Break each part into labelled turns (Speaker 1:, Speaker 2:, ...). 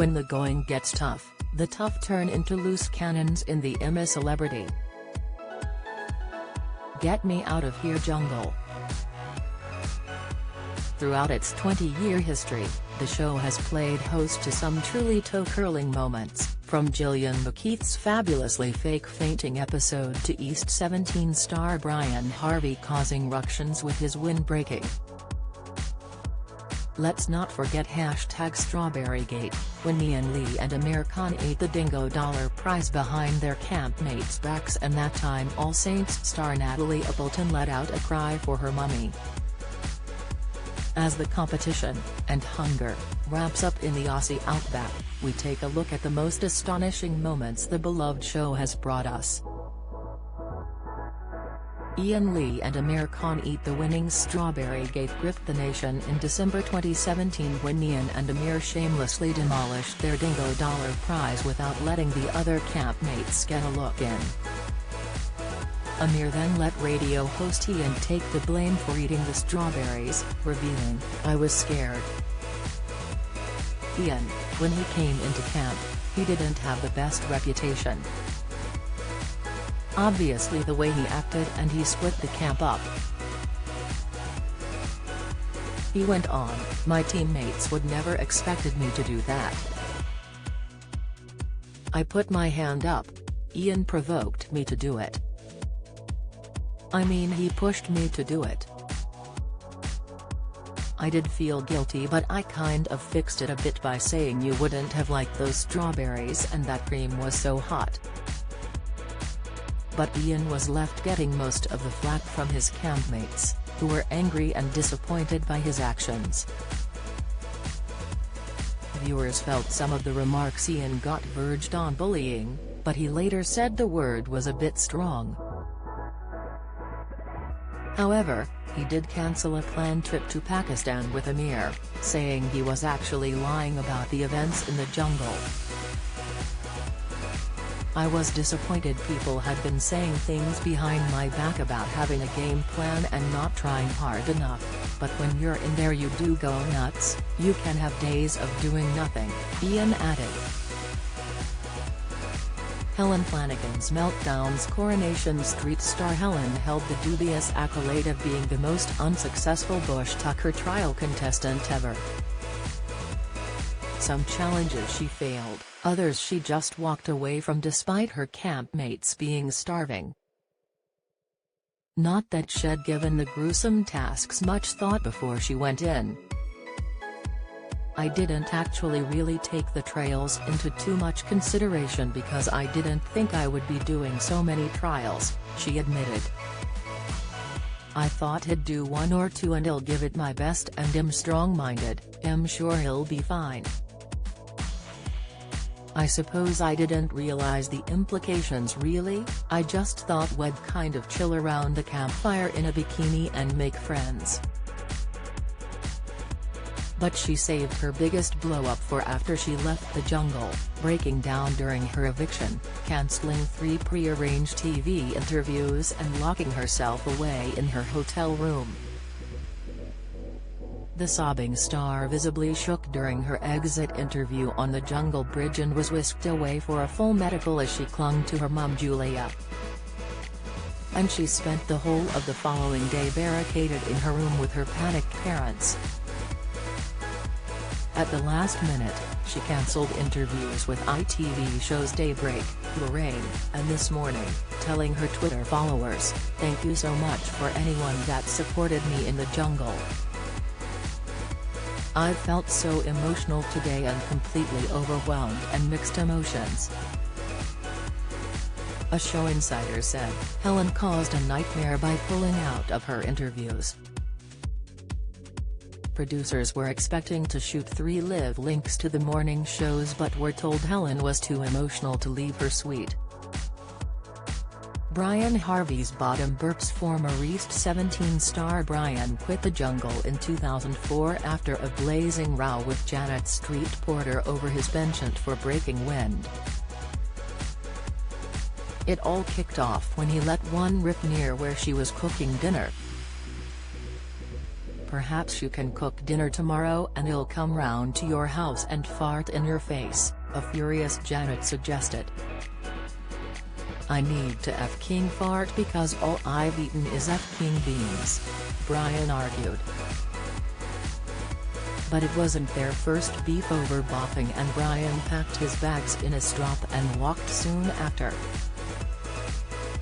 Speaker 1: When the going gets tough, the tough turn into loose cannons in the A Celebrity. Get Me Out of Here jungle. Throughout its 20-year history, the show has played host to some truly toe-curling moments, from Gillian McKeith's fabulously fake fainting episode to East 17 star Brian Harvey causing ructions with his windbreaking. Let's not forget #StrawberryGate, when Ian Lee and Amir Khan ate the Dingo Dollar prize behind their campmates' backs, and that time All Saints star Natalie Appleton let out a cry for her mummy. As the competition, and hunger, wraps up in the Aussie outback, we take a look at the most astonishing moments the beloved show has brought us. Ian Lee and Amir Khan eat the winning StrawberryGate gripped the nation in December 2017 when Ian and Amir shamelessly demolished their Dingo Dollar prize without letting the other campmates get a look in. Amir then let radio host Ian take the blame for eating the strawberries, revealing, "I was scared." Ian, when he came into camp, he didn't have the best reputation. Obviously the way he acted, and he split the camp up. He went on, "My teammates would never expected me to do that. I put my hand up. Ian provoked me to do it. I mean, he pushed me to do it. I did feel guilty, but I kind of fixed it a bit by saying you wouldn't have liked those strawberries and that cream was so hot." But Ian was left getting most of the flack from his campmates, who were angry and disappointed by his actions. Viewers felt some of the remarks Ian got verged on bullying, but he later said the word was a bit strong. However, he did cancel a planned trip to Pakistan with Amir, saying he was actually lying about the events in the jungle. "I was disappointed people had been saying things behind my back about having a game plan and not trying hard enough, but when you're in there you do go nuts. You can have days of doing nothing," Ian added. Helen Flanagan's Meltdowns. Coronation Street star Helen held the dubious accolade of being the most unsuccessful Bush Tucker trial contestant ever. Some challenges she failed, others she just walked away from despite her campmates being starving. Not that she'd given the gruesome tasks much thought before she went in. "I didn't actually really take the trials into too much consideration because I didn't think I would be doing so many trials," she admitted. "I thought he'd do one or two and I'll give it my best, and I'm strong-minded, I'm sure he'll be fine. I suppose I didn't realize the implications really, I just thought we'd kind of chill around the campfire in a bikini and make friends." But she saved her biggest blow-up for after she left the jungle, breaking down during her eviction, cancelling 3 pre-arranged TV interviews and locking herself away in her hotel room. The sobbing star visibly shook during her exit interview on the Jungle Bridge and was whisked away for a full medical as she clung to her mum Julia. And she spent the whole of the following day barricaded in her room with her panicked parents. At the last minute, she cancelled interviews with ITV shows Daybreak, Lorraine, and This Morning, telling her Twitter followers, "Thank you so much for anyone that supported me in the jungle. I felt so emotional today and completely overwhelmed and mixed emotions." A show insider said, Helen caused a nightmare by pulling out of her interviews. Producers were expecting to shoot 3 live links to the morning shows but were told Helen was too emotional to leave her suite. Brian Harvey's bottom burps. Former East 17 star Brian quit the jungle in 2004 after a blazing row with Janet Street Porter over his penchant for breaking wind. It all kicked off when he let one rip near where she was cooking dinner. "Perhaps you can cook dinner tomorrow and he'll come round to your house and fart in your face," a furious Janet suggested. "I need to f***ing fart because all I've eaten is f***ing beans," Brian argued. But it wasn't their first beef over bopping, and Brian packed his bags in a strop and walked soon after.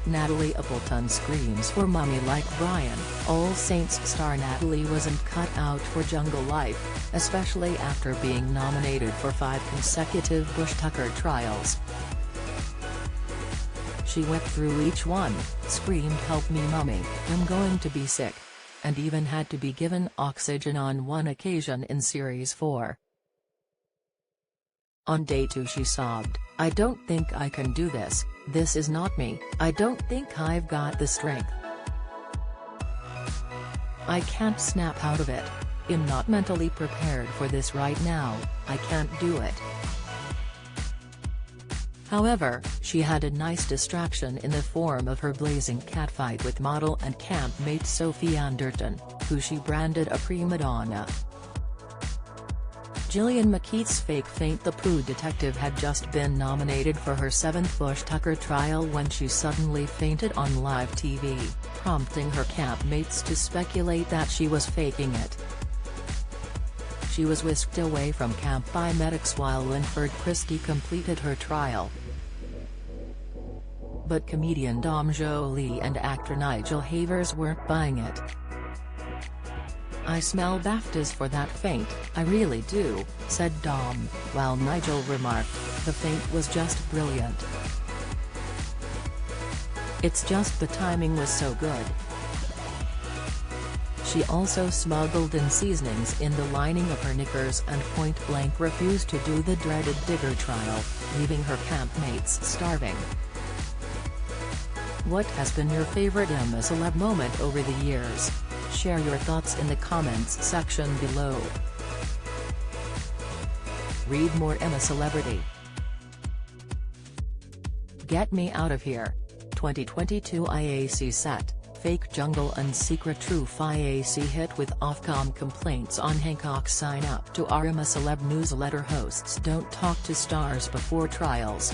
Speaker 1: Natalie Appleton screams for mummy like Brian. All Saints star Natalie wasn't cut out for jungle life, especially after being nominated for 5 consecutive Bush Tucker trials. She went through each one, screamed "Help me mummy, I'm going to be sick," and even had to be given oxygen on one occasion in Series 4. On day 2 she sobbed, "I don't think I can do this, this is not me, I don't think I've got the strength. I can't snap out of it. I'm not mentally prepared for this right now, I can't do it." However, she had a nice distraction in the form of her blazing catfight with model and campmate Sophie Anderton, who she branded a prima donna. Gillian McKeith's fake faint. The Pooh detective had just been nominated for her 7th Bush Tucker trial when she suddenly fainted on live TV, prompting her campmates to speculate that she was faking it. She was whisked away from camp by medics while Linford Christie completed her trial. But comedian Dom Joly and actor Nigel Havers weren't buying it. "I smell BAFTAs for that faint, I really do," said Dom, while Nigel remarked, "The faint was just brilliant. It's just the timing was so good." She also smuggled in seasonings in the lining of her knickers and point-blank refused to do the dreaded digger trial, leaving her campmates starving. What has been your favorite A Celeb moment over the years? Share your thoughts in the comments section below. Read more A Celebrity. Get Me Out of Here. 2022 IAC set, fake jungle and secret truth. IAC hit with Ofcom complaints on Hancock. Sign up to our A Celeb newsletter. Hosts don't talk to stars before trials.